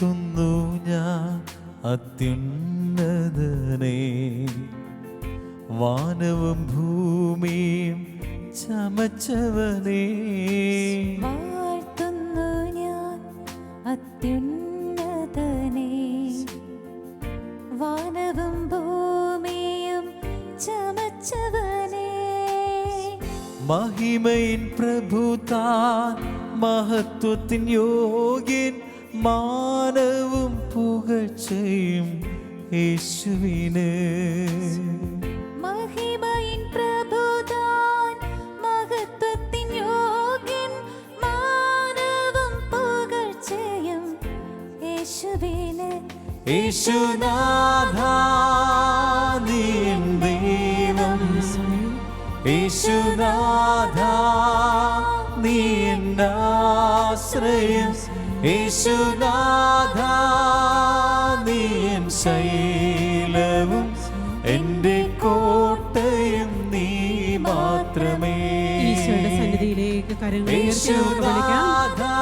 വാഴ്ത്തുന്നു ഞാൻ അത്യുന്നതനെ, വാനവും ഭൂമിയും ചമച്ചവനേ. വാഴ്ത്തുന്നു ഞാൻ അത്യുന്നതനെ, വാനവും ഭൂമിയും ചമച്ചവനേ. മഹിമയിൻ പ്രഭുതാൻ മഹത്വത്തിൻ യോഗ്യൻ, മാനവും പുകഴ്ചയും യേശുവിന്. മഹിമയിൻ പ്രഭുതാൻ മഹത്വത്തിൻ യോഗ്യൻ, മാനവും പുകഴ്ചയും യേശുവിന്. യേശുനാഥാ നീ എൻ ദൈവം, യേശുനാഥാ നീ എൻ ആശ്രയം, യേശുനാഥാ നീ എൻ ശൈലവും എൻ്റെ കോട്ടയും നീ മാത്രമേ. ഈശോയുടെ സന്നിധിയിലേക്ക് കരങ്ങൾ ഉയർത്തി നമുക്ക് യേശുനാഥാ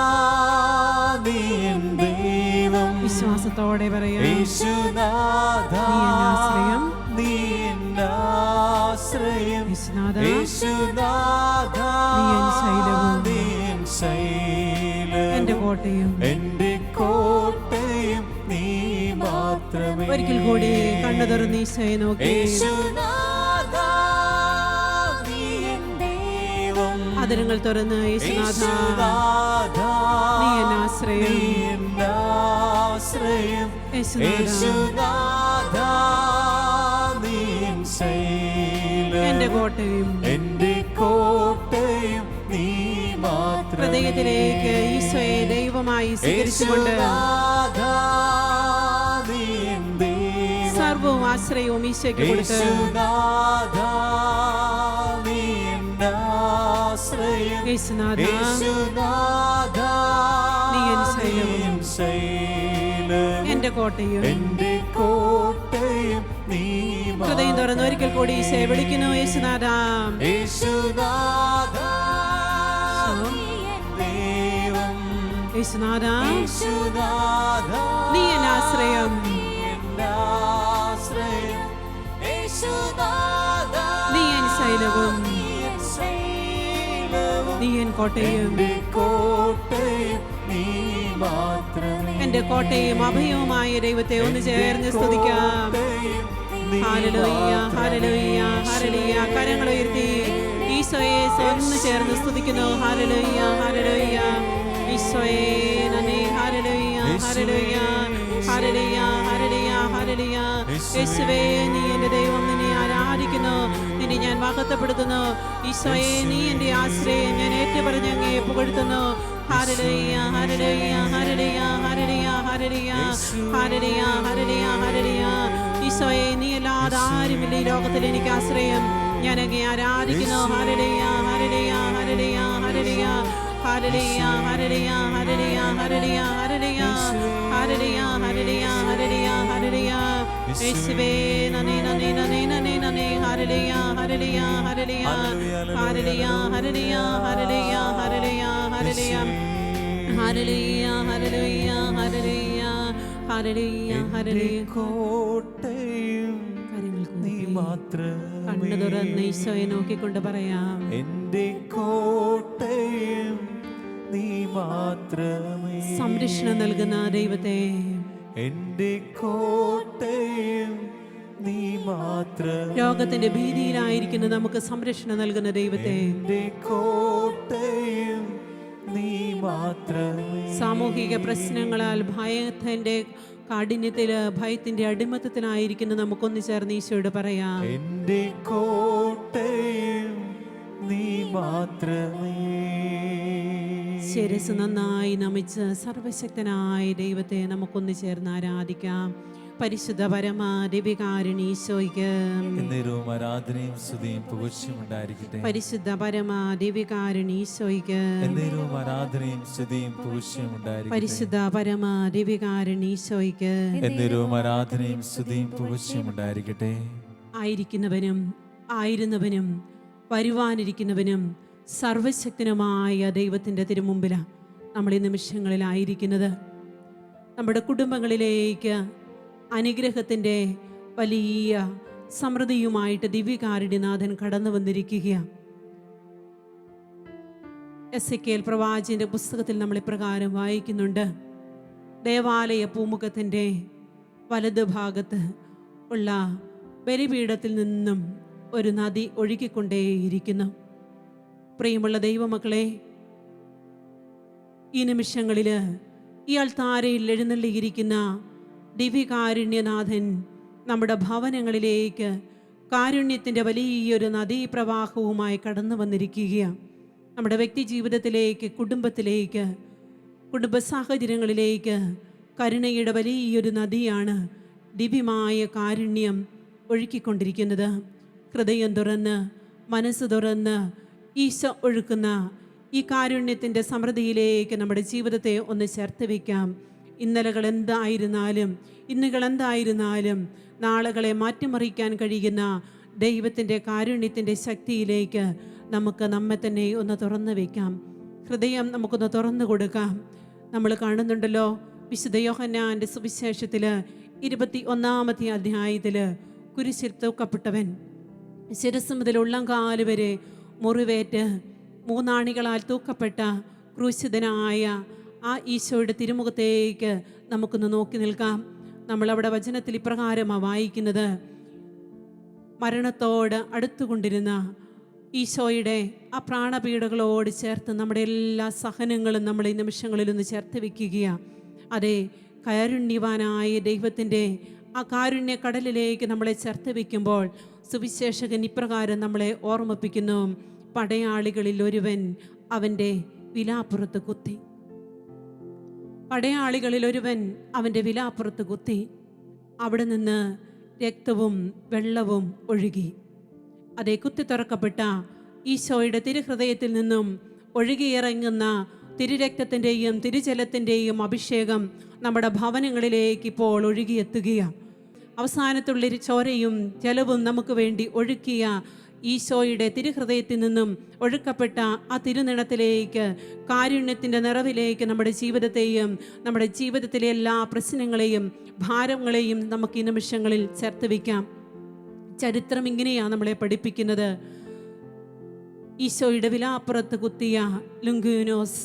നീ എൻ ദൈവം, വിശ്വാസത്തോടെ പറയാം. യേശുനാഥാ നീ എൻ ആശ്രയം, യേശുനാഥാ നീ എൻ ശൈലവും എൻ്റെ കോട്ടയും എൻ്റെ കോട്ടയും നീ മാത്രമേ. ഒരിക്കൽ കൂടി കണ്ണു തുറന്ന് ഈശോയെ നോക്കി. യേശുനാഥാ നീ എൻ ദൈവം, അതിരങ്ങൾ തുറന്ന് യേശുനാഥാ യേശുനാഥാ നീ എൻ ആശ്രയം, നീ എൻ ആശ്രയം, യേശുനാഥാ നീ എൻ ശൈലവും എൻ്റെ കോട്ടയും എൻ്റെ കോട്ടയും നീ മാത്രമേ. ഹൃദയത്തിലേക്ക് ഈശോയെ ദൈവമായി സ്വീകരിച്ചുകൊണ്ട് യേശുനാഥാ നീ എൻ ദൈവം, സർവവും ആശ്രയവും ഈശോയ്ക്ക് കൊടുത്ത് യേശുനാഥാ നീ എൻ ആശ്രയം, യേശുനാഥാ യേശുനാഥാ നീ എൻ ശൈലവും എൻ്റെ കോട്ടയും. എൻ്റെ കോട്ടയും നീ ഹൃദയം തുറന്ന് ഒരിക്കൽ കൂടി ഈശോയെ വിളിക്കുന്നു. യേശുനാഥാ യേശുനാഥാ നീ എൻ ദൈവം, യേശുനാഥാ യേശുനാഥാ നീ എൻ ആശ്രയം, നീ എൻ ആശ്രയം, യേശുനാഥാ നീ എൻ ശൈലവും നീ എൻ ശൈലവും നീ എൻ കോട്ടയും. എൻ്റെ കോട്ടയും നീ മാത്രമേ. എൻ്റെ കോട്ടയും അഭയവുമായ ദൈവത്തെ ഒന്ന് ചേർന്ന് സ്തുതിക്കാം. ഹല്ലേലൂയ ഹല്ലേലൂയ ഹല്ലേലൂയ. കരങ്ങൾ ഉയർത്തി ഈശോയെ ഒന്ന് ചേർന്ന് സ്തുതിക്കുന്നു. ഹല്ലേലൂയ ഹല്ലേലൂയ. ഈശോയെ നന്ദി. ഹല്ലേലൂയ ഹല്ലേലൂയ ഹല്ലേലൂയ ഹല്ലേലൂയ ഹല്ലേലൂയ. യേശുവേ നീ എൻ്റെ ദൈവം, നിന്നെ ആരാധിക്കുന്നു, നിന്നെ ഞാൻ മഹത്വപ്പെടുത്തുന്നു. ഈശോയെ നീ എൻ്റെ ആശ്രയം, ഞാൻ ഏറ്റുപറഞ്ഞ് അങ്ങയെ പുകഴ്ത്തുന്നു. ഹല്ലേലൂയ ഹല്ലേലൂയ ഹല്ലേലൂയ ഹല്ലേലൂയ ഹല്ലേലൂയ ഹല്ലേലൂയ ഹല്ലേലൂയ ഹല്ലേലൂയ. ഈശോയെ നീ അല്ലാതെ ആരുമില്ല ഈ ലോകത്തിൽ എനിക്ക് ആശ്രയം, ഞാൻ അങ്ങയെ ആരാധിക്കുന്നു. ഹല്ലേലൂയ ഹല്ലേലൂയ ഹല്ലേലൂയ ഹല്ലേലൂയ ഹല്ലേലൂയ ഹല്ലേലൂയ ഹല്ലേലൂയ ഹല്ലേലൂയ ഹല്ലേലൂയ ഹല്ലേലൂയ ഹല്ലേലൂയ ഹല്ലേലൂയ ഹല്ലേലൂയ. യേശുവേ നന്ദി നന്ദി നന്ദി നന്ദി നന്ദി. ഹല്ലേലൂയ ഹല്ലേലൂയ ഹല്ലേലൂയ ഹല്ലേലൂയ ഹല്ലേലൂയ ഹല്ലേലൂയ ഹല്ലേലൂയ ഹല്ലേലൂയ ഹല്ലേലൂയ ഹല്ലേലൂയ ഹല്ലേലൂയ ഹല്ലേലൂയ ഹല്ലേലൂയ. കോട്ടയും നീ മാത്രമേ. കണ്ണു തുറന്ന് ഈശോയെ നോക്കിക്കൊണ്ട് പറയാം. എൻ്റെ കോട്ടയും നീ മാത്രമേ. സംരക്ഷണം നൽകുന്ന ദൈവത്തെ, എൻ്റെ കോട്ടയും നീ മാത്രമേ. രോഗത്തിന്റെ ഭീതിയിലായിരിക്കുന്ന നമുക്ക് സംരക്ഷണം നൽകുന്ന ദൈവത്തെ, എൻ്റെ കോട്ടയും നീ മാത്രമേ. സാമൂഹിക പ്രശ്നങ്ങളാൽ ഭയത്തിന്റെ കാഠിന്യത്തില് ഭയത്തിന്റെ അടിമത്തത്തിലായിരിക്കുന്ന നമുക്കൊന്ന് ചേർന്ന് ഈശോയോട് പറയാം. എൻ്റെ കോട്ടയും നീ മാത്രമേ. ശിരസ് നന്നായി നമിച്ച് സർവശക്തനായ ദൈവത്തെ നമുക്കൊന്ന് ചേർന്ന് ആരാധിക്കാം. പരിശുദ്ധ പരമ ദിവ്യകാരുണ്യ ഈശോയ്ക്ക് എന്നേരവും ആരാധനയും സ്തുതിയും പുകഴ്ചയും ഉണ്ടായിരിക്കട്ടെ. പരിശുദ്ധ പരമ ദിവ്യകാരുണ്യ ഈശോയ്ക്ക് എന്നേരവും ആരാധനയും സ്തുതിയും പുകഴ്ചയും ഉണ്ടായിരിക്കട്ടെ. പരിശുദ്ധ പരമ ദിവ്യകാരുണ്യ ഈശോയ്ക്ക് എന്നേരവും ആരാധനയും സ്തുതിയും പുകഴ്ചയും ഉണ്ടായിരിക്കട്ടെ. ആയിരിക്കുന്നവനും ആയിരുന്നവനും വരുവാനിരിക്കുന്നവനും സർവശക്തനുമായ ദൈവത്തിൻ്റെ തിരുമുമ്പിലാണ് നമ്മൾ ഈ നിമിഷങ്ങളിലായിരിക്കുന്നത്. നമ്മുടെ കുടുംബങ്ങളിലേക്ക് അനുഗ്രഹത്തിൻ്റെ വലിയ സമൃദ്ധിയുമായിട്ട് ദിവ്യകാരുണ്യനാഥൻ കടന്നു വന്നിരിക്കുകയാണ്. എസെക്കിയേൽ പ്രവാചകന്റെ പുസ്തകത്തിൽ നമ്മൾ ഇപ്രകാരം വായിക്കുന്നുണ്ട്. ദേവാലയ പൂമുഖത്തിൻ്റെ വലതു ഭാഗത്ത് ഉള്ള ബലിപീഠത്തിൽ നിന്നും ഒരു നദി ഒഴുകിക്കൊണ്ടേയിരിക്കുന്നു. പ്രിയമുള്ള ദൈവമക്കളെ, ഈ നിമിഷങ്ങളിൽ ഈ അൾത്താരയിൽ എഴുന്നള്ളിയിരിക്കുന്ന ദിവ്യകാരുണ്യനാഥൻ നമ്മുടെ ഭവനങ്ങളിലേക്ക് കാരുണ്യത്തിൻ്റെ വലിയൊരു നദീപ്രവാഹവുമായി കടന്നു വന്നിരിക്കുകയാണ്. നമ്മുടെ വ്യക്തി ജീവിതത്തിലേക്ക്, കുടുംബത്തിലേക്ക്, കുടുംബ സാഹചര്യങ്ങളിലേക്ക് കരുണയുടെ വലിയൊരു നദിയാണ് ദിവ്യമായ കാരുണ്യം ഒഴുക്കിക്കൊണ്ടിരിക്കുന്നത്. ഹൃദയം തുറന്ന്, മനസ്സ് തുറന്ന് ഈശോ ഒഴുക്കുന്ന ഈ കാരുണ്യത്തിൻ്റെ സമൃദ്ധിയിലേക്ക് നമ്മുടെ ജീവിതത്തെ ഒന്ന് ചേർത്ത് വയ്ക്കാം. ഇന്നലകൾ എന്തായിരുന്നാലും, ഇന്നുകൾ എന്തായിരുന്നാലും, നാളുകളെ മാറ്റിമറിക്കാൻ കഴിയുന്ന ദൈവത്തിൻ്റെ കാരുണ്യത്തിൻ്റെ ശക്തിയിലേക്ക് നമുക്ക് നമ്മെ തന്നെ ഒന്ന് തുറന്നു വയ്ക്കാം. ഹൃദയം നമുക്കൊന്ന് തുറന്നു കൊടുക്കാം. നമ്മൾ കാണുന്നുണ്ടല്ലോ, വിശുദ്ധ യോഹന്നാൻ്റെ സുവിശേഷത്തിൽ 21-ാമത്തെ അധ്യായത്തിൽ കുരിശിൽ തൂക്കപ്പെട്ടവൻ ശിരസ് മുതൽ ഉള്ളംകാല് വരെ മുറിവേറ്റ് 3 ആണികളാൽ തൂക്കപ്പെട്ട ക്രൂശിതനായ ആ ഈശോയുടെ തിരുമുഖത്തേക്ക് നമുക്കൊന്ന് നോക്കി നിൽക്കാം. നമ്മളവിടെ വചനത്തിൽ ഇപ്രകാരമാണ് വായിക്കുന്നത്. മരണത്തോട് അടുത്തുകൊണ്ടിരുന്ന ഈശോയുടെ ആ പ്രാണപീഡകളോട് ചേർത്ത് നമ്മുടെ എല്ലാ സഹനങ്ങളും നമ്മൾ ഈ നിമിഷങ്ങളിലൊന്ന് ചേർത്ത് വയ്ക്കുകയാണ്. അതെ, കാരുണ്യവാനായ ദൈവത്തിൻ്റെ ആ കാരുണ്യ കടലിലേക്ക് നമ്മളെ ചേർത്ത് വയ്ക്കുമ്പോൾ സുവിശേഷകൻ ഇപ്രകാരം നമ്മളെ ഓർമ്മിപ്പിക്കുന്നു. പടയാളികളിൽ ഒരുവൻ അവൻ്റെ വിലാപ്പുറത്ത് കുത്തി. പടയാളികളിൽ ഒരുവൻ അവൻ്റെ വിലാപ്പുറത്ത് കുത്തി. അവിടെ നിന്ന് രക്തവും വെള്ളവും ഒഴുകി. അതേ, കുത്തി തുറക്കപ്പെട്ട ഈശോയുടെ തിരുഹൃദയത്തിൽ നിന്നും ഒഴുകിയിറങ്ങുന്ന തിരുരക്തത്തിൻ്റെയും തിരുജലത്തിൻ്റെയും അഭിഷേകം നമ്മുടെ ഭവനങ്ങളിലേക്ക് ഇപ്പോൾ ഒഴുകിയെത്തുകയാണ്. അവസാനത്തുള്ള ചോരയും ജലവും നമുക്ക് വേണ്ടി ഒഴുക്കിയ ഈശോയുടെ തിരുഹൃദയത്തിൽ നിന്നും ഒഴുക്കപ്പെട്ട ആ തിരുനിണത്തിലേക്ക്, കാരുണ്യത്തിൻ്റെ നിറവിലേക്ക് നമ്മുടെ ജീവിതത്തെയും നമ്മുടെ ജീവിതത്തിലെ എല്ലാ പ്രശ്നങ്ങളെയും ഭാരങ്ങളെയും നമുക്ക് ഈ നിമിഷങ്ങളിൽ ചേർത്ത് വയ്ക്കാം. ചരിത്രം ഇങ്ങനെയാണ് നമ്മളെ പഠിപ്പിക്കുന്നത്. ഈശോയുടെ വിലാപ്പുറത്ത് കുത്തിയ ലുങ്കൂനോസ്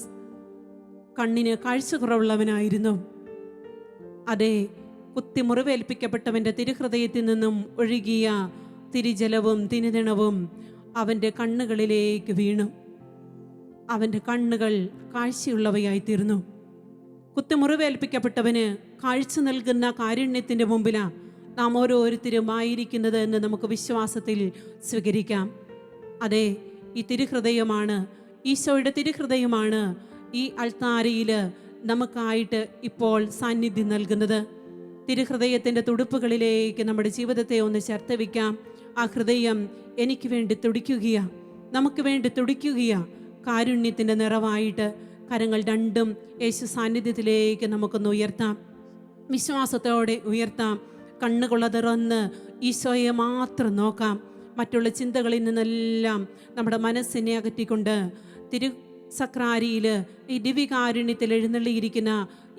കണ്ണിന് കാഴ്ച കുറവുള്ളവനായിരുന്നു. അതെ, കുത്തി മുറിവേൽപ്പിക്കപ്പെട്ടവൻ്റെ തിരുഹൃദയത്തിൽ നിന്നും ഒഴുകിയ തിരുജലവും തിരുനിണവും അവൻ്റെ കണ്ണുകളിലേക്ക് വീണു. അവൻ്റെ കണ്ണുകൾ കാഴ്ചയുള്ളവയായി തീർന്നു. കുത്തിമുറിവേൽപ്പിക്കപ്പെട്ടവന് കാഴ്ച നൽകുന്ന കാരുണ്യത്തിൻ്റെ മുമ്പിലാണ് നാം ഓരോരുത്തരും ആയിരിക്കുന്നത് എന്ന് നമുക്ക് വിശ്വാസത്തിൽ സ്വീകരിക്കാം. അതെ, ഈ തിരുഹൃദയമാണ്, ഈശോയുടെ തിരുഹൃദയമാണ് ഈ അൾത്താരയിൽ നമുക്കായിട്ട് ഇപ്പോൾ സാന്നിധ്യം നൽകുന്നത്. തിരുഹൃദയത്തിൻ്റെ തുടുപ്പുകളിലേക്ക് നമ്മുടെ ജീവിതത്തെ ഒന്ന് ചേർത്ത് വയ്ക്കാം. ആ ഹൃദയം എനിക്ക് വേണ്ടി തുടിക്കുകയാണ്, നമുക്ക് വേണ്ടി തുടിക്കുകയാണ്. കാരുണ്യത്തിൻ്റെ നിറവായിട്ട് കരങ്ങൾ രണ്ടും യേശു സാന്നിധ്യത്തിലേക്ക് നമുക്കൊന്ന് ഉയർത്താം, വിശ്വാസത്തോടെ ഉയർത്താം. കണ്ണുകൊള്ള തുറന്ന് ഈശോയെ മാത്രം നോക്കാം. മറ്റുള്ള ചിന്തകളിൽ നിന്നെല്ലാം നമ്മുടെ മനസ്സിനെ അകറ്റിക്കൊണ്ട് തിരുസക്രാരിയിൽ ഈ ദിവ്യകാരുണ്യത്തിൽ എഴുന്നള്ളിയിരിക്കുന്ന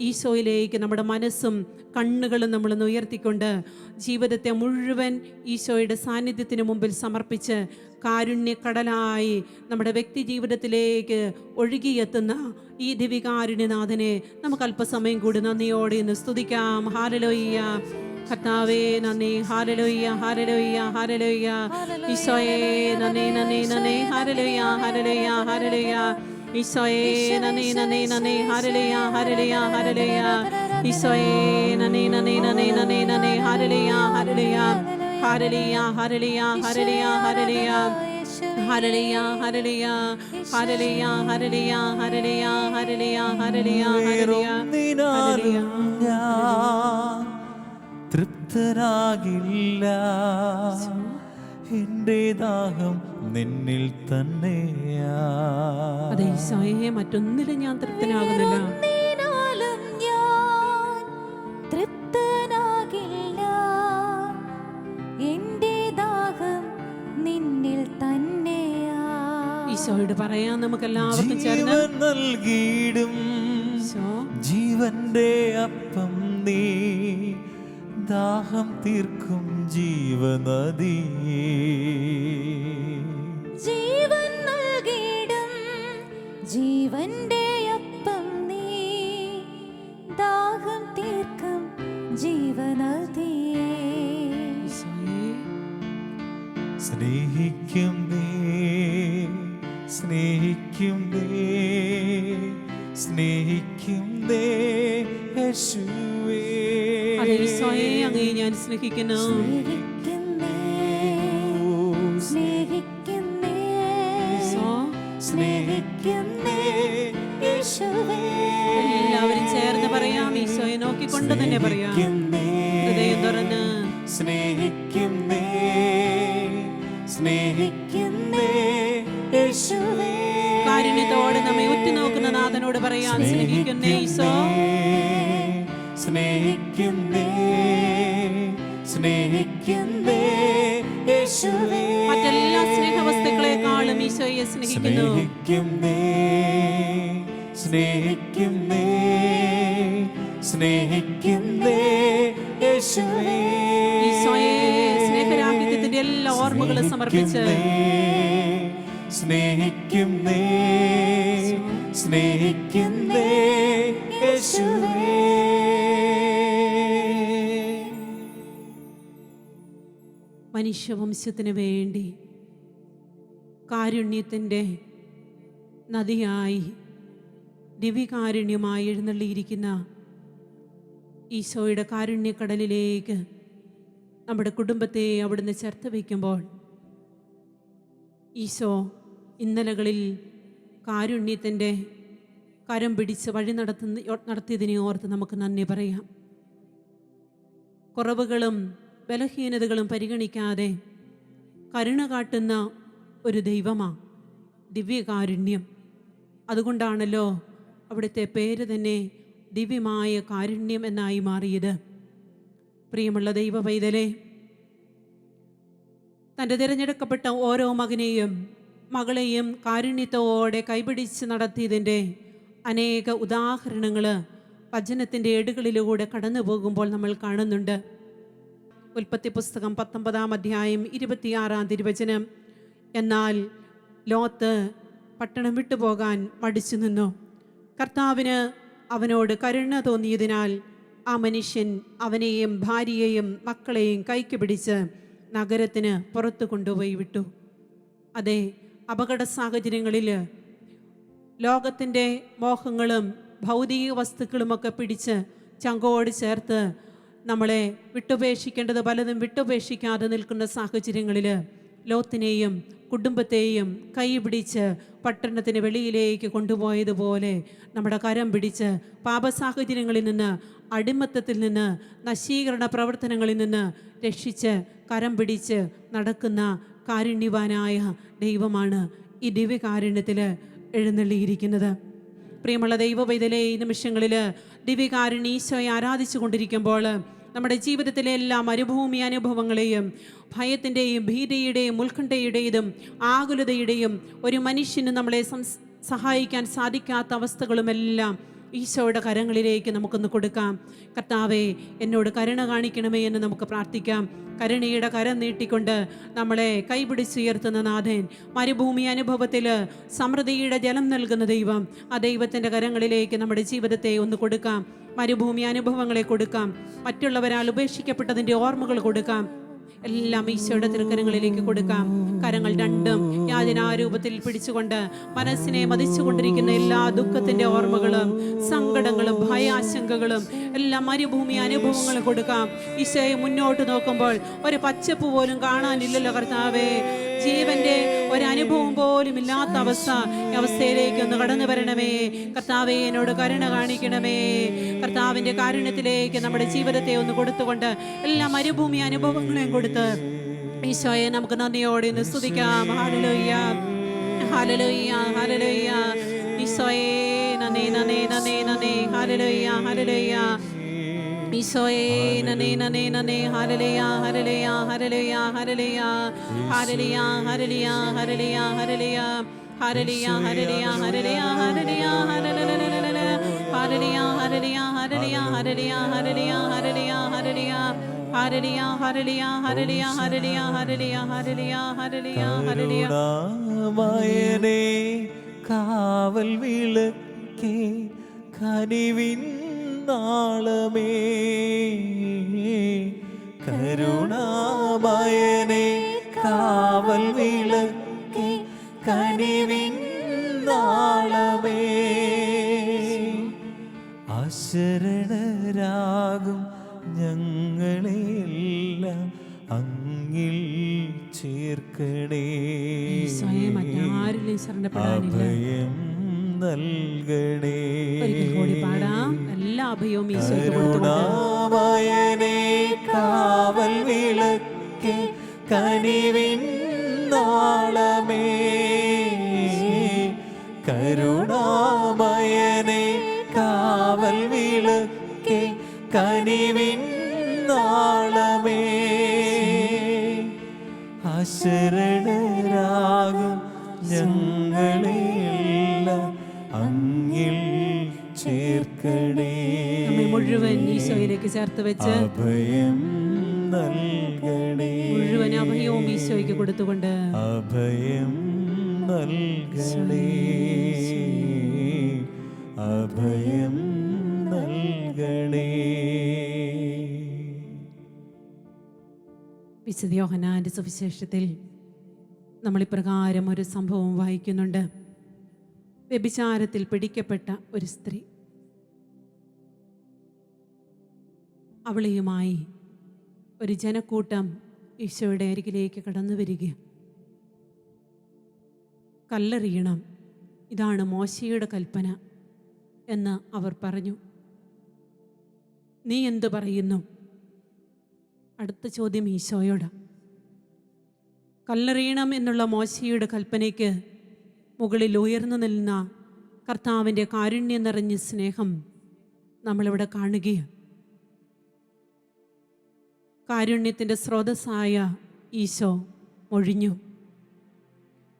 ഈശോയിലേക്ക് നമ്മുടെ മനസ്സും കണ്ണുകളും നമ്മളൊന്ന് ഉയർത്തിക്കൊണ്ട് ജീവിതത്തെ മുഴുവൻ ഈശോയുടെ സാന്നിധ്യത്തിന് മുമ്പിൽ സമർപ്പിച്ച് കാരുണ്യക്കടലായി നമ്മുടെ വ്യക്തി ജീവിതത്തിലേക്ക് ഒഴുകിയെത്തുന്ന ഈ ദിവ്യകാരുണ്യനാഥനെ നമുക്ക് അല്പസമയം കൂടി നന്ദിയോടെ ഇന്ന് സ്തുതിക്കാം. ഹല്ലേലൂയ കർത്താവേ, നന്ദി. ഹല്ലേലൂയ, ഹല്ലേലൂയ, ഹല്ലേലൂയ. ഈശോയേ നന്ദി, നന്ദി, നന്ദി. ഹല്ലേലൂയ, ഹല്ലേലൂയ, ഹല്ലേലൂയ. ഈശോയേ നന്ദി, നന്ദി, നന്ദി. ഹല്ലേലൂയ, ഹല്ലേലൂയ, ഹല്ലേലൂയ. ഈശോയേ നന്ദി, നന്ദി, നന്ദി, നന്ദി, നന്ദി. ഹല്ലേലൂയ, ഹല്ലേലൂയ, ഹല്ലേലൂയ, ഹല്ലേലൂയ, ഹല്ലേലൂയ, ഹല്ലേലൂയ. ഹല്ലേലൂയ, ഹല്ലേലൂയ, ഹല്ലേലൂയ, ഹല്ലേലൂയ, ഹല്ലേലൂയ, ഹല്ലേലൂയ, ഹല്ലേലൂയ, ഹല്ലേലൂയ. തൃപ്തനാകില്ല, എന്റെ ദാഹം നിന്നിൽ തന്നെയാ. അതെ ഈശോയെ, മറ്റൊന്നിലും ഞാൻ തൃപ്തനാകുന്നില്ല. ഞാൻ തൃപ്തനാകില്ല, എന്റെ ദാഹം നിന്നിൽ തന്നെയാ. ഈശോയോട് പറയാൻ നമുക്കെല്ലാവർക്കും ചേർന്ന് നൽകിയിടും ജീവന്റെ അപ്പം നീ ദാഹം തീർക്കും ജീവനദി. ജീവൻ നൽകിയിടും ജീവന്റെ അപ്പം നീ, ദാഹം തീർക്കും ജീവനദിയേ. സ്നേഹിക്കും നീ, സ്നേഹിക്കും നീ, സ്നേഹിക്കും നീ യേശുവേ. അതെ ഈശോയെ, അങ്ങേ ഞാൻ സ്നേഹിക്കുന്നു. സ്നേഹിക്കുന്നേ, സ്നേഹിക്കുന്നേ, സ്നേഹിക്കുന്നേ യേശുവേ. എല്ലാവരും ചേർന്ന് പറയാം, ഈശോയെ നോക്കിക്കൊണ്ട് തന്നെ പറയാം. ഹൃദയം തുറന്ന് സ്നേഹിക്കുന്നേ, സ്നേഹിക്കുന്നേ യേശുവേ. കാരുണ്യത്തോടെ നമ്മെ ഉറ്റുനോക്കുന്ന നാഥനോട് പറയാൻ, സ്നേഹിക്കുന്നേ ഈശോ, സ്നേഹിക്കുന്നേ, സ്നേഹിക്കുന്നേ യേശുവേ. മറ്റെല്ലാ സ്നേഹവസ്തുക്കളെക്കാളും ഈശോയെ സ്നേഹിക്കുന്നു. സ്നേഹിക്കുന്നേ, സ്നേഹിക്കുന്നേ, സ്നേഹിക്കുന്നേ യേശുവേ. ഈശോയെ സ്നേഹരാഹിത്യത്തിന്റെ എല്ലാ ഓർമ്മകളും സമർപ്പിച്ച് സ്നേഹിക്കുന്നേ, സ്നേഹിക്കുന്നേ യേശുവേ. മനുഷ്യവംശത്തിന് വേണ്ടി കാരുണ്യത്തിൻ്റെ നദിയായി ദിവ്യകാരുണ്യമായി എഴുന്നള്ളിയിരിക്കുന്ന ഈശോയുടെ കാരുണ്യക്കടലിലേക്ക് നമ്മുടെ കുടുംബത്തെ അവിടുന്ന് ചേർത്ത് വയ്ക്കുമ്പോൾ, ഈശോ ഇന്നലകളിൽ കാരുണ്യത്തിൻ്റെ കരം പിടിച്ച് വഴി നടത്തിയതിനെ ഓർത്ത് നമുക്ക് നന്ദി പറയാം. കുറവുകളും ബലഹീനതകളും പരിഗണിക്കാതെ കരുണ കാട്ടുന്ന ഒരു ദൈവമാണ് ദിവ്യകാരുണ്യം. അതുകൊണ്ടാണല്ലോ അവിടുത്തെ പേര് തന്നെ ദിവ്യമായ കാരുണ്യം എന്നായി മാറിയത്. പ്രിയമുള്ള ദൈവ പൈതലേ, തൻ്റെ തിരഞ്ഞെടുക്കപ്പെട്ട ഓരോ മകനെയും മകളെയും കാരുണ്യത്തോടെ കൈപിടിച്ച് നടത്തിയതിൻ്റെ അനേക ഉദാഹരണങ്ങൾ വചനത്തിൻ്റെ ഏടുകളിലൂടെ കടന്നു പോകുമ്പോൾ നമ്മൾ കാണുന്നുണ്ട്. ഉൽപ്പത്തി പുസ്തകം 19-ാം അധ്യായം 26-ാം തിരുവചനം. എന്നാൽ ലോത്ത് പട്ടണം വിട്ടുപോകാൻ മടിച്ചു നിന്നു. കർത്താവിന് അവനോട് കരുണ തോന്നിയതിനാൽ ആ മനുഷ്യൻ അവനെയും ഭാര്യയെയും മക്കളെയും കൈക്ക് പിടിച്ച് നഗരത്തിന് പുറത്തു കൊണ്ടുപോയി വിട്ടു. അതെ, അപകട സാഹചര്യങ്ങളിൽ ലോകത്തിൻ്റെ മോഹങ്ങളും ഭൗതിക വസ്തുക്കളുമൊക്കെ പിടിച്ച് ചങ്കോട് ചേർത്ത് നമ്മളെ വിട്ടുപേക്ഷിക്കേണ്ടത് പലതും വിട്ടുപേക്ഷിക്കാതെ നിൽക്കുന്ന സാഹചര്യങ്ങളിൽ ലോത്തിനെയും കുടുംബത്തെയും കൈ പിടിച്ച് പട്ടണത്തിന് വെളിയിലേക്ക് കൊണ്ടുപോയതുപോലെ നമ്മുടെ കരം പിടിച്ച് പാപസാഹചര്യങ്ങളിൽ നിന്ന്, അടിമത്തത്തിൽ നിന്ന്, നശീകരണ പ്രവർത്തനങ്ങളിൽ നിന്ന് രക്ഷിച്ച് കരം പിടിച്ച് നടക്കുന്ന കാരുണ്യവാനായ ദൈവമാണ് ഈ ദിവ്യകാരുണ്യത്തിൽ എഴുന്നള്ളിയിരിക്കുന്നത്. പ്രിയമുള്ള ദൈവ പൈതലേ, ഈ നിമിഷങ്ങളിൽ ദിവ്യകാരുണ്യ ഈശോയെ ആരാധിച്ചു കൊണ്ടിരിക്കുമ്പോൾ നമ്മുടെ ജീവിതത്തിലെ എല്ലാ മരുഭൂമി അനുഭവങ്ങളെയും ഭയത്തിൻ്റെയും ഭീതിയുടെയും ഉത്കണ്ഠയുടേതും ആകുലതയുടെയും ഒരു മനുഷ്യന് നമ്മളെ സഹായിക്കാൻ സാധിക്കാത്ത അവസ്ഥകളുമെല്ലാം ഈശോയുടെ കരങ്ങളിലേക്ക് നമുക്കൊന്ന് കൊടുക്കാം. കർത്താവേ, എന്നോട് കരുണ കാണിക്കണമേ എന്ന് നമുക്ക് പ്രാർത്ഥിക്കാം. കരുണയുടെ കരം നീട്ടിക്കൊണ്ട് നമ്മളെ കൈപിടിച്ചുയർത്തുന്ന നാഥൻ, മരുഭൂമി അനുഭവത്തിൽ സമൃദ്ധിയുടെ ജലം നൽകുന്ന ദൈവം, ആ ദൈവത്തിൻ്റെ കരങ്ങളിലേക്ക് നമ്മുടെ ജീവിതത്തെ ഒന്ന് കൊടുക്കാം. മരുഭൂമി അനുഭവങ്ങളെ കൊടുക്കാം, മറ്റുള്ളവരാൽ ഉപേക്ഷിക്കപ്പെട്ടതിൻ്റെ ഓർമ്മകൾ കൊടുക്കാം. എല്ലാം ഈശോയുടെ തിരുക്കരങ്ങളിലേക്ക് കൊടുക്കാം. കരങ്ങൾ രണ്ടും യാചനാരൂപത്തിൽ പിടിച്ചുകൊണ്ട് മനസ്സിനെ മതിച്ചുകൊണ്ടിരിക്കുന്ന എല്ലാ ദുഃഖത്തിൻ്റെ ഓർമ്മകളും സങ്കടങ്ങളും ഭയാശങ്കകളും എല്ലാ മരുഭൂമി അനുഭവങ്ങളും കൊടുക്കാം. ഈശോയെ മുന്നോട്ട് നോക്കുമ്പോൾ ഒരു പച്ചപ്പ് പോലും കാണാനില്ലല്ലോ കർത്താവേ. ജീവന്റെ ഒരനുഭവം പോലും ഇല്ലാത്ത അവസ്ഥയിലേക്ക് ഒന്ന് കടന്നു വരണമേ കർത്താവേ. എന്നോട് കരുണ കാണിക്കണമേ. കർത്താവിൻ്റെ കാരുണ്യത്തിലേക്ക് നമ്മുടെ ജീവിതത്തെ ഒന്ന് കൊടുത്തുകൊണ്ട് എല്ലാ മരുഭൂമി അനുഭവങ്ങളെയും കൊടുത്ത് ഈശോയെ നമുക്ക് നന്ദിയോടെ ഒന്ന് സ്തുതിക്കാം. ഹല്ലേലൂയ, ഹല്ലേലൂയ, ഹല്ലേലൂയ. ഈശോയെ നന്ദി, നന്ദി, നന്ദി, നന്ദി. ഹല്ലേലൂയ, ഹല്ലേലൂയ. ഈശോയെ നന്ദി, നന്ദി, നന്ദി. ഹല്ലേലൂയ, ഹല്ലേലൂയ, ഹല്ലേലൂയ, ഹല്ലേലൂയ, ഹല്ലേലൂയ, ഹല്ലേലൂയ, ഹല്ലേലൂയ, ഹല്ലേലൂയ, ഹല്ലേലൂയ, ഹല്ലേലൂയ, ഹല്ലേലൂയ, ഹല്ലേലൂയ, ഹല്ലേലൂയ, ഹല്ലേലൂയ, ഹരളിയ ഹരളിയ ഹരളിയ ഹരളിയ ഹരളിയ ഹരളിയ ഹരളിയ ഹരളിയ ഹരളിയ ഹരളിയ ഹരളിയ ഹരളിയ ഹരളിയ ഹരളിയ ഹരളിയ കരുണാമയനേ കാവൽ വിളക്കേ കനിവിൻ നാളമേ കരുണാമയനേ കാവൽ വിളക്കേ കനിവിൻ നാളമേ അശരണരാകും ഞങ്ങളെല്ലാം അങ്ങിൽ ചേർക്കണേ സ്വയം മറ്റാരിലും ശരണപ്പെടാനില്ല. അഭയം നൽകണേ ഒരിക്കൽ കൂടി പാടാം. എല്ലാ അഭയവും ഈശോയ്ക്ക് കൊടുത്തുകൊണ്ട് കരുണാമയനേ കാവൽ വിളക്കേ കനിവിൻ നാളമേ കരുണാമയനേ കാവൽ വിളക്കേ കനിവിൻ നാളമേ അശരണരാകും ഞങ്ങളെല്ലാം അങ്ങിൽ ചേർക്കണേ നമ്മെ മുഴുവൻ ഈശോയിലേക്ക് ചേർത്ത് വെച്ച് അഭയം നൽകണേ മുഴുവൻ അഭയവും ഈശോയ്ക്ക് കൊടുത്തുകൊണ്ട് അഭയം നൽകണേ അഭയം നൽകണേ. വിശുദ്ധ യോഹന്നാന്റെ സുവിശേഷത്തിൽ നമ്മൾ ഇപ്രകാരം ഒരു സംഭവം വായിക്കുന്നുണ്ട്. വ്യഭിചാരത്തിൽ പിടിക്കപ്പെട്ട ഒരു സ്ത്രീ, അവളെയുമായി ഒരു ജനക്കൂട്ടം ഈശോയുടെ അരികിലേക്ക് കടന്നു വരിക. കല്ലെറിയണം, ഇതാണ് മോശയുടെ കൽപ്പന എന്ന് അവർ പറഞ്ഞു. നീ എന്തു പറയുന്നു? അടുത്ത ചോദ്യം ഈശോയോട്. കല്ലെറിയണം എന്നുള്ള മോശയുടെ കൽപ്പനയ്ക്ക് മുകളിൽ ഉയർന്നു നിൽക്കുന്ന കർത്താവിൻ്റെ കാരുണ്യം നിറഞ്ഞ സ്നേഹം നമ്മളിവിടെ കാണുകയാണ്. കാരുണ്യത്തിൻ്റെ സ്രോതസ്സായ ഈശോ മൊഴിഞ്ഞു,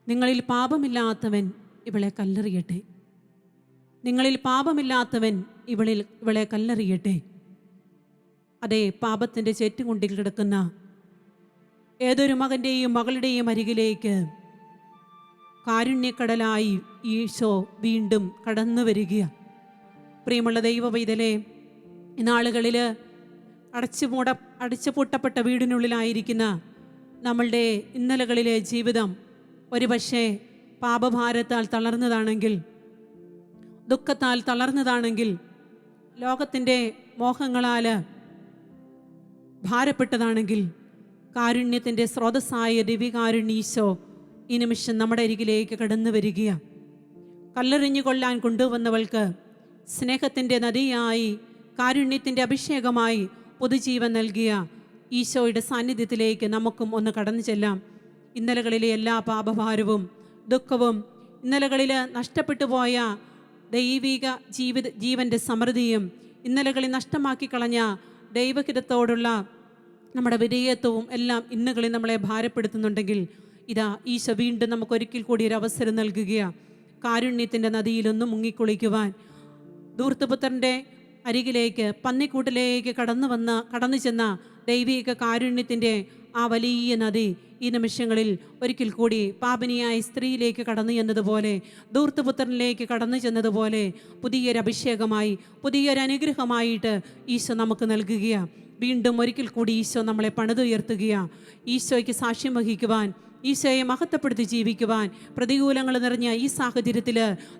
നിങ്ങളിൽ പാപമില്ലാത്തവൻ ഇവളെ കല്ലെറിയട്ടെ, നിങ്ങളിൽ പാപമില്ലാത്തവൻ ഇവളെ കല്ലെറിയട്ടെ. അതേ, പാപത്തിൻ്റെ ചേറ്റുകുണ്ടിൽ കിടക്കുന്ന ഏതൊരു മകൻ്റെയും മകളുടെയും അരികിലേക്ക് കാരുണ്യക്കടലായി ഈശോ വീണ്ടും കടന്നു വരികയാണ്. പ്രിയമുള്ള ദൈവ പൈതലേ, ഇന്നാളുകളിൽ അടച്ചുപൂട്ടപ്പെട്ട വീടിനുള്ളിലായിരിക്കുന്ന നമ്മളുടെ ഇന്നലകളിലെ ജീവിതം ഒരുപക്ഷെ പാപഭാരത്താൽ തളർന്നതാണെങ്കിൽ, ദുഃഖത്താൽ തളർന്നതാണെങ്കിൽ, ലോകത്തിൻ്റെ മോഹങ്ങളാൽ ഭാരപ്പെട്ടതാണെങ്കിൽ, കാരുണ്യത്തിൻ്റെ സ്രോതസ്സായ ദിവ്യകാരുണ്യ ഈശോ ഈ നിമിഷം നമ്മുടെ അരികിലേക്ക് കടന്നു വരികയാണ്. കല്ലെറിഞ്ഞു കൊല്ലാൻ കൊണ്ടുവന്നവൾക്ക് സ്നേഹത്തിൻ്റെ നദിയായി, കാരുണ്യത്തിൻ്റെ അഭിഷേകമായി പുതുജീവൻ നൽകിയ ഈശോയുടെ സാന്നിധ്യത്തിലേക്ക് നമുക്കും ഒന്ന് കടന്നു ചെല്ലാം. ഇന്നലകളിലെ എല്ലാ പാപഭാരവും ദുഃഖവും, ഇന്നലകളിൽ നഷ്ടപ്പെട്ടു പോയ ദൈവിക ജീവൻ്റെ സമൃദ്ധിയും, ഇന്നലകളിൽ നഷ്ടമാക്കി കളഞ്ഞ ദൈവഹിതത്തോടുള്ള നമ്മുടെ വിധേയത്വവും എല്ലാം ഇന്നുകളിൽ നമ്മളെ ഭാരപ്പെടുത്തുന്നുണ്ടെങ്കിൽ, ഇതാ ഈശോ വീണ്ടും നമുക്കൊരിക്കൽ കൂടി ഒരു അവസരം നൽകുകയാണ്. കാരുണ്യത്തിൻ്റെ നദിയിലൊന്ന് മുങ്ങിക്കുളിക്കുവാൻ ധൂർത്തപുത്രൻ്റെ അരികിലേക്ക്, പന്നിക്കൂട്ടിലേക്ക് കടന്നു ചെന്ന ദൈവിക കാരുണ്യത്തിൻ്റെ ആ വലിയ നദി ഈ നിമിഷങ്ങളിൽ ഒരിക്കൽ കൂടി പാപിനിയായ സ്ത്രീയിലേക്ക് കടന്നു ചെന്നതുപോലെ, ധൂർത്തപുത്രനിലേക്ക് കടന്നു ചെന്നതുപോലെ പുതിയൊരു അഭിഷേകമായി, പുതിയൊരു അനുഗ്രഹമായിട്ട് ഈശോ നമുക്ക് നൽകുകയാണ്. വീണ്ടും ഒരിക്കൽ കൂടി ഈശോ നമ്മളെ പണിതുയർത്തുകയാണ്. ഈശോയ്ക്ക് സാക്ഷ്യം വഹിക്കുവാൻ, ഈശോയെ മഹത്വപ്പെടുത്തി ജീവിക്കുവാൻ, പ്രതികൂലങ്ങൾ നിറഞ്ഞ ഈ സാഹചര്യത്തിൽ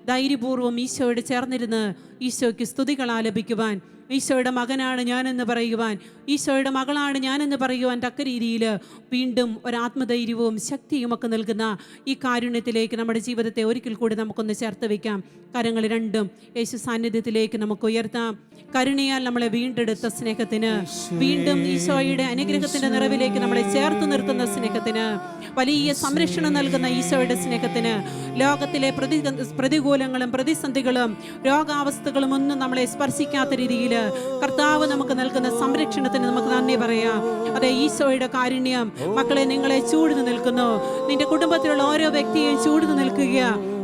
ധൈര്യപൂർവ്വം ഈശോയോട് ചേർന്നിരുന്ന് ഈശോയ്ക്ക് സ്തുതികൾ ആലപിക്കുവാൻ, ഈശോയുടെ മകനാണ് ഞാനെന്ന് പറയുവാൻ, ഈശോയുടെ മകളാണ് ഞാനെന്ന് പറയുവാൻ തക്ക രീതിയിൽ വീണ്ടും ഒരാത്മധൈര്യവും ശക്തിയും ഒക്കെ നൽകുന്ന ഈ കാരുണ്യത്തിലേക്ക് നമ്മുടെ ജീവിതത്തെ ഒരിക്കൽ കൂടി നമുക്കൊന്ന് ചേർത്ത് വയ്ക്കാം. കരങ്ങൾ രണ്ടും യേശു സാന്നിധ്യത്തിലേക്ക് നമുക്ക് ഉയർത്താം. കരുണയാൽ നമ്മളെ വീണ്ടെടുത്ത സ്നേഹത്തിന്, വീണ്ടും ഈശോയുടെ അനുഗ്രഹത്തിൻ്റെ നിറവിലേക്ക് നമ്മളെ ചേർത്ത് നിർത്തുന്ന സ്നേഹത്തിന്, വലിയ സംരക്ഷണം നൽകുന്ന ഈശോയുടെ സ്നേഹത്തിന്, ലോകത്തിലെ പ്രതികൂലങ്ങളും പ്രതിസന്ധികളും രോഗാവസ്ഥകളും ഒന്നും നമ്മളെ സ്പർശിക്കാത്ത രീതിയിൽ കർത്താവ് നമുക്ക് നൽകുന്ന സംരക്ഷണത്തിന് നമുക്ക് നന്ദി പറയാം. അതെ, ഈശോയുടെ കാരുണ്യം മക്കളെ നിങ്ങളെ ചൂഴ്ന്നു നിൽക്കുന്നു. നിന്റെ കുടുംബത്തിലുള്ള ഓരോ വ്യക്തിയെയും ചൂഴ്ന്നു നിൽക്കുക.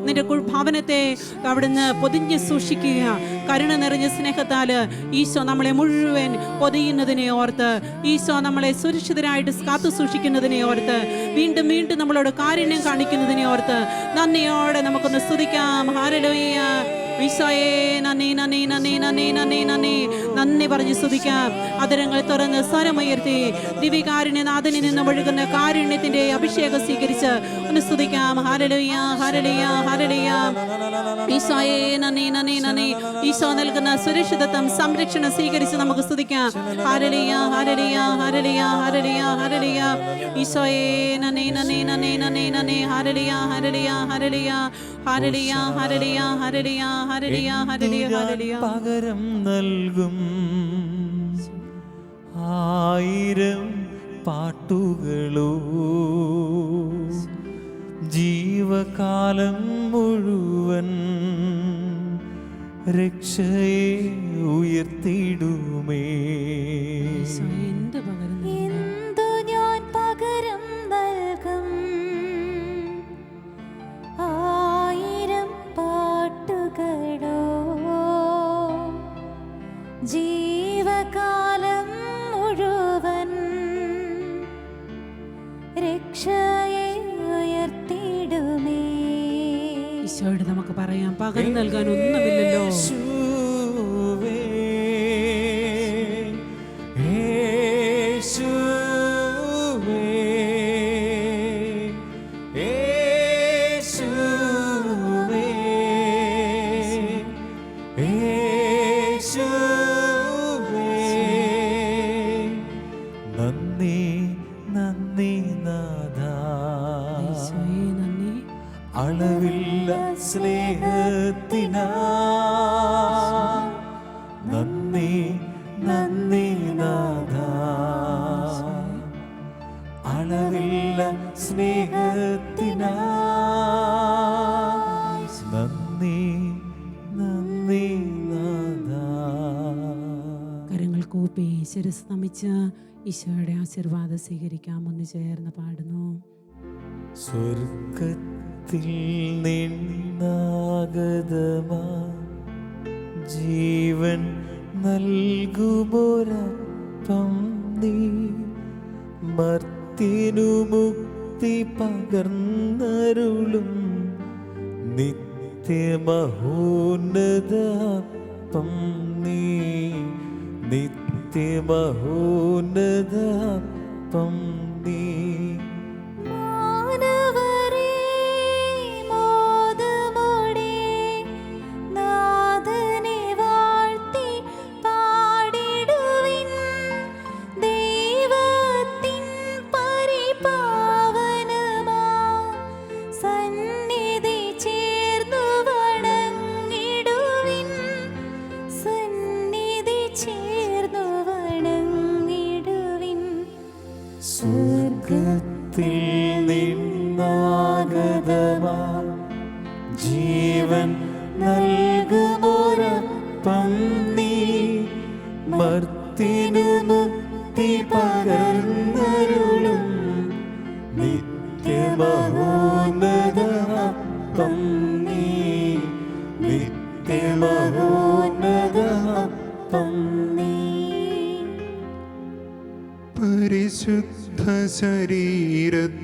നിന്റെ ഭവനത്തെ അവിടുന്ന് പൊതിഞ്ഞ് സൂക്ഷിക്കുക. കരുണ നിറഞ്ഞ സ്നേഹത്താല് ഈശോ നമ്മളെ മുഴുവൻ പൊതിയുന്നതിനെ ഓർത്ത്, ഈശോ നമ്മളെ സുരക്ഷിതരായിട്ട് കാത്തു സൂക്ഷിക്കുന്നതിനെ ഓർത്ത്, വീണ്ടും വീണ്ടും നമ്മളോട് കാരുണ്യം കാണിക്കുന്നതിനെ ഓർത്ത് നന്ദിയോടെ നമുക്കൊന്ന് സ്തുതിക്കാം. ഹല്ലേലൂയ. ഈശോയെ നന്ദി, നന്ദി, നന്ദി, നന്ദി, നന്ദി, നന്ദി, നന്ദി പറഞ്ഞ് സ്തുതിക്കാം. അതരങ്ങൾ തുറന്ന് സ്വരമുയർത്തി ദിവ്യകാരുണ്യനാഥനിൽ നിന്ന് ഒഴുകുന്ന കാരുണ്യത്തിന്റെ അഭിഷേകം സ്വീകരിച്ച് ഒന്ന് സ്തുതിക്കാം. ഹല്ലേലൂയ, ഹല്ലേലൂയ, ഹല്ലേലൂയ. ഈശോയെ നന്ദി, നന്ദി, നന്ദി. ഈശോ നൽകുന്ന സുരക്ഷിതത്വം, സംരക്ഷണം സ്വീകരിച്ച് നമുക്ക് സ്തുതിക്കാം. ഹല്ലേലൂയ, ഹല്ലേലൂയ, ഹല്ലേലൂയ, ഹല്ലേലൂയ, ഹല്ലേലൂയ. ഈശോയെ നന്ദി, നന്ദി, നന്ദി, നന്ദി, നന്ദി. ഹല്ലേലൂയ, ഹല്ലേലൂയ, ഹല്ലേലൂയ, ഹല്ലേലൂയ, ഹല്ലേലൂയ, ഹല്ലേലൂയ, ഹല്ലേലൂയ, ഹല്ലേലൂയ, ഹല്ലേലൂയ. പകരം നൽകും 1000 പാട്ടുകളോ ജീവകാലം മുഴുവൻ രക്ഷയെ ഉയർത്തിടുമേ. എന്ത് പകരം എന്തു ഞാൻ പകരം നൽകും? 1000 പാട്ടുകളോ ജീവകാലം മുഴുവൻ രക്ഷയെ ഉയർത്തിടുമേ. ഈശോയോട് നമുക്ക് പറയാം, പകരം നൽകാൻ ഒന്നുമില്ലല്ലോ. യേശുവേ, യേശുവേ, യേശുവേ, യേശുവേ. നന്ദി, നന്ദി നാഥാ, ഈശോയെ നന്ദി. അളവില്ല സ്നേഹത്തിനാ നന്ദി, നന്ദി നാഥാ, അളവില്ല സ്നേഹത്തിനാ നന്ദി, നന്ദി നാഥാ. കരങ്ങൾ കൂപ്പി ശിരസ് നമിച്ച് ഈശോയുടെ ആശീർവാദം സ്വീകരിക്കാം. ഒന്ന് ചേർന്ന് പാടുന്നു. സ്വർഗത്തിൽ നിന്നാഗതമാ ജീവൻ നൽകുമൊരപ്പം നീ മർത്യനു മുക്തി പകർന്നരുളും നിത്യമഹോന്നതപ്പം നീ, നിത്യമഹോന്നതപ്പം നീ. മാനവരേ മോദമോടെ നാഥനെ വാഴ്ത്തി പാടിടുവിൻ. ദൈവത്തിൻ പരിപാവനമാ സന്നിധി ചേർന്നു വണങ്ങിടുവിൻ. സന്നിധി ചേർന്നു വണങ്ങിടുവിൻ. സ്വർഗത്തിൽ നിന്നാഗതമാ ജീവൻ നൽകുമൊരപ്പം നീ മർത്യനു മുക്തി പകർന്നരുളും നിത്യമഹോന്നതപ്പം നീ, നിത്യമഹോന്നതപ്പം നീ. പരിശുദ്ധ ശരീരത്താലും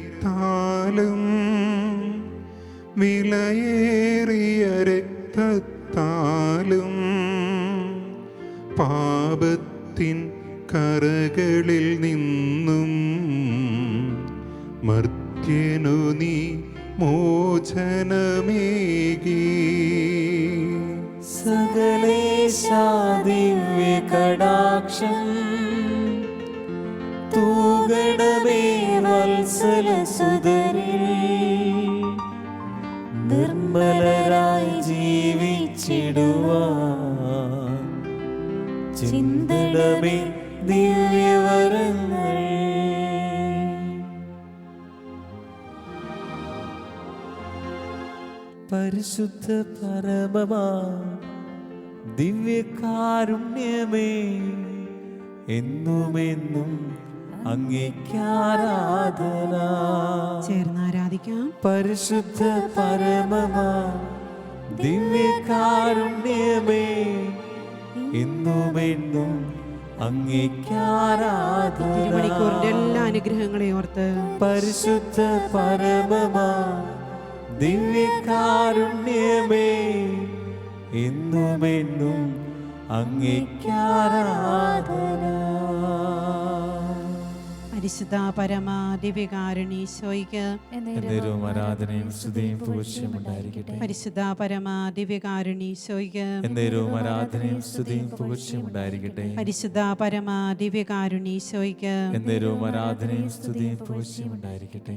വിലയേറിയ രക്തത്താലും പാപത്തിൻ കറകളിൽ നിന്നും മർത്യനു നീ മോചനമേകി. സകലേശാ ദിവ്യ കടാക്ഷം തൂഗണമേ വത്സലസുതരിൽ നിർമ്മലരായി ജീവിച്ചിടുവാൻ ചിന്തണമേ ദിവ്യവരങ്ങൾ. പരിശുദ്ധ പരമമാ ദിവ്യകാരുണ്യമേ എന്നുമെന്നും അങ്ങേക്കാരാധന. ചേർന്ന് ആരാധിക്കാം. പരിശുദ്ധ പരമമാ ദിവ്യകാരുണ്യമേ, ഇന്നും എന്നും അങ്ങേക്കാരാധന. തിരുമണിക്കൂറിന്റെ എല്ലാ അനുഗ്രഹങ്ങളെയും ഓർത്ത് പരിശുദ്ധ പരമമാ ദിവ്യകാരുണ്യമേ, ഇന്നും എന്നും അങ്ങേക്കാരാധന. പരിശുദ്ധ പരമ ദിവ്യകാരുണീശോയ്ക്ക് എന്നേരവും ആരാധനയും സ്തുതിയും പുകഴ്ചയും ഉണ്ടായിരിക്കട്ടെ. പരിശുദ്ധ പരമ ദിവ്യകാരുണീശോയ്ക്ക് എന്നേരവും ആരാധനയും സ്തുതിയും പുകഴ്ചയും ഉണ്ടായിരിക്കട്ടെ. പരിശുദ്ധ പരമ ദിവ്യകാരുണീശോയ്ക്ക് എന്നേരവും ആരാധനയും സ്തുതിയും പുകഴ്ചയും ഉണ്ടായിരിക്കട്ടെ.